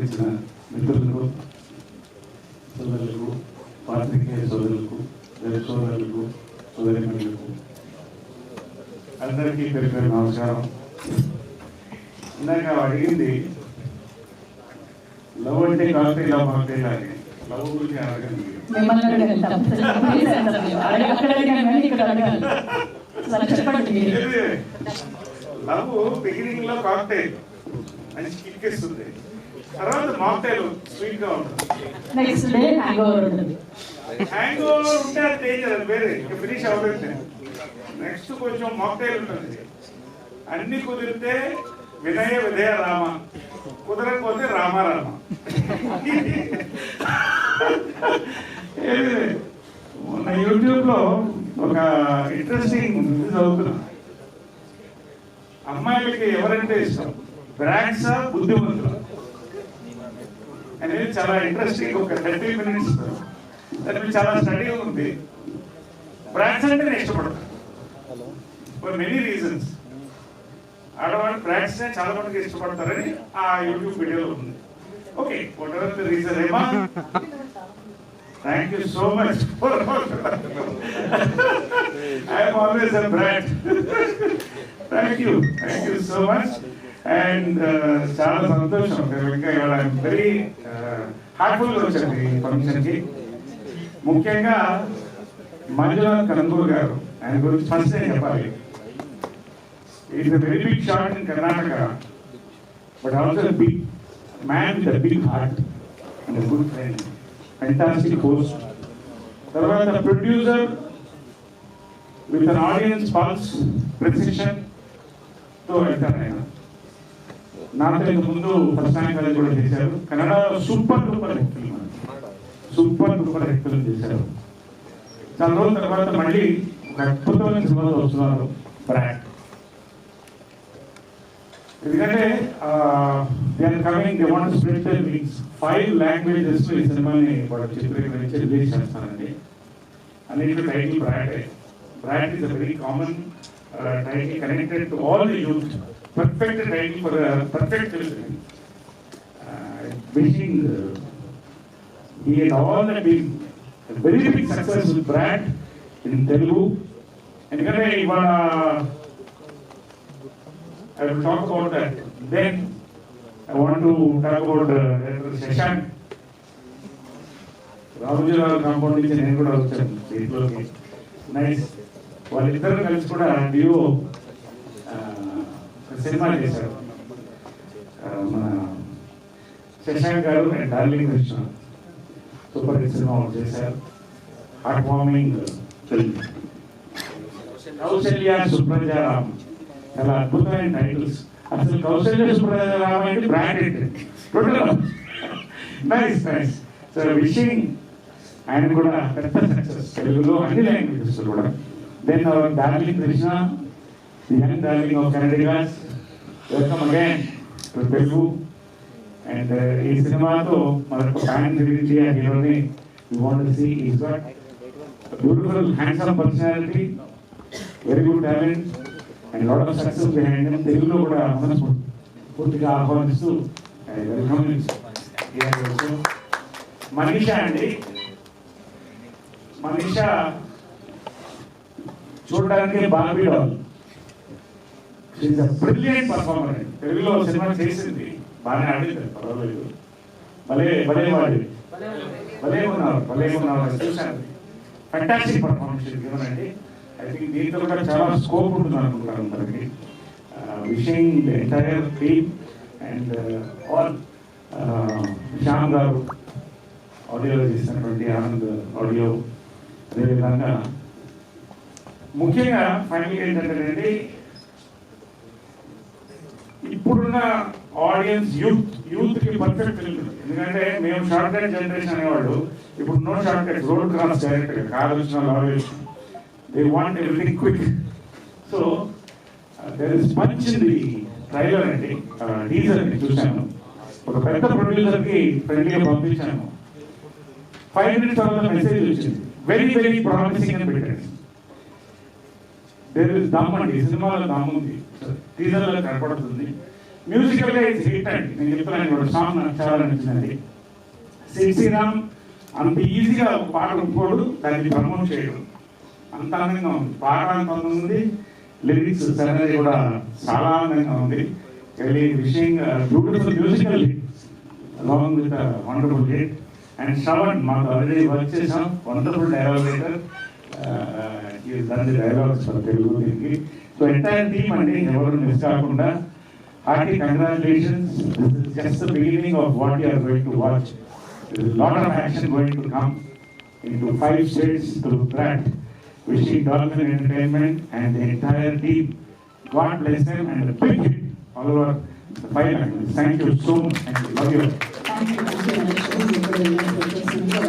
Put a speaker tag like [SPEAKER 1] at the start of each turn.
[SPEAKER 1] సహకరించిన మిత్రులకు, సోదరులకు, పాత్రికేయ సోదరులకు, వెబ్ సోదరులకు, సోదరిమణులకు అందరికీ పేరు పేరు నమస్కారం. ఇందాక అడిగింది లవ్ అంటే కాకతీయ మాకతీయ అని. లవ్ గురించి అడగండి. లవ్ బిగినింగ్ లో కాక్టైల్ మంచి కిక్ ఇస్తుంది, తర్వాత మాక్టైల్ స్వీట్ గా ఉంటుంది,
[SPEAKER 2] నెక్స్ట్ డే హ్యాంగ్ ఓవర్ ఉంటుంది.
[SPEAKER 1] హ్యాంగ్ ఓవర్ ఉంటే అది డేంజర్, అది వేరే ఇంకా ఫినిష్ అవ్వలేదు. నెక్స్ట్ కొంచెం మాక్టైల్ ఉంటుంది. అన్ని కుదిరితే వినయ విధేయ రామ, కుదరకపోతే రామారామ. మొన్న యూట్యూబ్ లో ఒక ఇంట్రెస్టింగ్ చదువుతున్నా. అమ్మాయిలకి ఎవరంటే ఇష్టం, బ్రాండ్సా బుద్ధిమంతులు అనేది చాలా ఇంట్రెస్టింగ్. ఒక 30 minutes దాని చాలా స్టడీ ఉంది. బ్రాండ్స్ అంటే నేను ఇష్టపడతాను ఫర్ మెనీ రీజన్స్. ఆడవాళ్ళు బ్రాండ్స్ నే చాలా మందికి ఇష్టపడతారని ఆ యూట్యూబ్ వీడియోలో ఉంది. Okay, whatever the reason. ఏమా, thank you so much for I'm always a brand. Thank you so much. And చాలా సంతోషం. ఇంకా ఇవాళ వెరీ హార్ట్ఫుల్గా వచ్చాను ఈ ఫంక్షన్కి. ముఖ్యంగా మంజునాథ్ కనందూర్ గారు, ఆయన గురించి ఫస్ట్ నేను చెప్పాలి. Is a very big shot in Karnataka, but also big man with a big heart and a good friend, fantastic host. తర్వాత producer with an audience pulse, precision తో వెళ్తారు ఆయన. నాతో ఇంత ముందు ఫస్ట్ టైం కలిసి కూడా చేశారు. కన్నడలో super duper hit film, super duper hit film చేశారు. చాలా రోజుల తర్వాత మళ్ళీ ఒక అద్భుతమైన సినిమాలో వస్తున్నారు బ్రాండ్. ఎందుకంటే they are coming, they want to spread their wings. 5 languages లో ఈ సినిమాని వాళ్ళు చిత్రీకరించి రిలీజ్ చేస్తారండి. అన్నింటిలో title brand. Brand is a very common title connected to all the youth. Perfect title for a perfect film. Wishing he had all the big, very big success with brand in Telugu. Endukante ivala I will talk about that. Then I want to talk about Shashank. Ramujirao compound నుంచి నేను కూడా వచ్చాను దీంట్లోకి. Nice. వాళ్ళిద్దరు కలిసి కూడా డియో cinema చేశారు. మన శశాంక్ గారు and darling Krishna super hit సినిమా చేశారు. Heart warming film. Kausalya Suprajaram, చాలా అద్భుతమైన టైటిల్స్. అసలు కౌశల్య సుప్రజారామ్ అంటే branded. Nice nice. So wishing ఆయన కూడా పెద్ద సక్సెస్ తెలుగులో అన్ని లాంగ్వేజెస్ కూడా. Then our darling Krishna, the young darling of Kannadigas, welcome again to Telugu. And ఈ సినిమాతో మనకు ఫ్యాన్ గురించి ఆ హీరోని we want to see. He's got a beautiful, handsome personality, very good talent and lot of success behind him. తెలుగులో కూడా మనస్ఫూర్తిగా ఆహ్వానిస్తూ వెల్కమ్. మనీషా అండి, మనీషా చూడడానికి Barbie doll. Is a brilliant performer. తెలుగులో సినిమా చేసింది, బాగానే ఆడింది, పర్వాలేదు. భలే ఉన్నారు చూశాను. ఫ్యాంటాస్టిక్ పర్ఫార్మెన్స్ ఇవ్వనండి. ఐ థింక్ దీంట్లో కూడా చాలా స్కోప్ ఉంటుంది అనుకుంటారు అందరికి. Wishing the entire team and all. Shyam గారు ఆడియోలో చేసినటువంటి ఆనంద్ ఆడియో, అదేవిధంగా ముఖ్యంగా ఫైనల్ ఏంటంటే ఇప్పుడున్న ఆడియన్స్ యూత్ కి పర్ఫెక్ట్ ఫిల్మ్. ఎందుకంటే మేము షార్ట్ కట్ జనరేషన్ అనేవాళ్ళు, ఇప్పుడు no short cut, road cross direct గా కార్ వచ్చిన లారీ వచ్చిన, they want everything quick. So there is punch in the trailer అండి. టీజర్ ని చూశాను, ఒక పెద్ద ప్రొడ్యూసర్ కి ఫ్రెండ్లీగా పంపించాను. 5 minutes తర్వాత మెసేజ్ వచ్చింది, వెరీ వెరీ ప్రామిసింగ్ అని పెట్టండి. దేర్ ఇస్ దమ్ అండి, సినిమాలో దమ్ ఉంది, టీజర్లో కనపడుతుంది. మ్యూజికల్గా ఇది హిట్ అండి. నేను చెప్తున్నాను ఒక సాంగ్ నాకు చాలా నచ్చిందండి. శ్రీరామ్ అంత ఈజీగా ఒక పాట ఒప్పుకోడు, దాన్ని ప్రమోట్ చేయడం అంత అందంగా ఉంది. పాట అంత అందం ఉంది, లిరిక్స్ అనేది కూడా చాలా అందంగా ఉంది. really wishing a beautiful musical hit along with a wonderful hit. And Shravan, మాకు already work చేసాం, wonderful dialogue writer. He has done the dialogues for Telugu దీనికి. So entire team అండి, ఎవరు మిస్ కాకుండా hearty congratulations. This is just the beginning of what you are going to watch. There is a lot of action going to come into 5 states through that. Wishing Dolphin Entertainment and the entire team, God bless them and a big hit all over the 5 languages. Thank you so much. Thank you. Love you.
[SPEAKER 2] Thank you.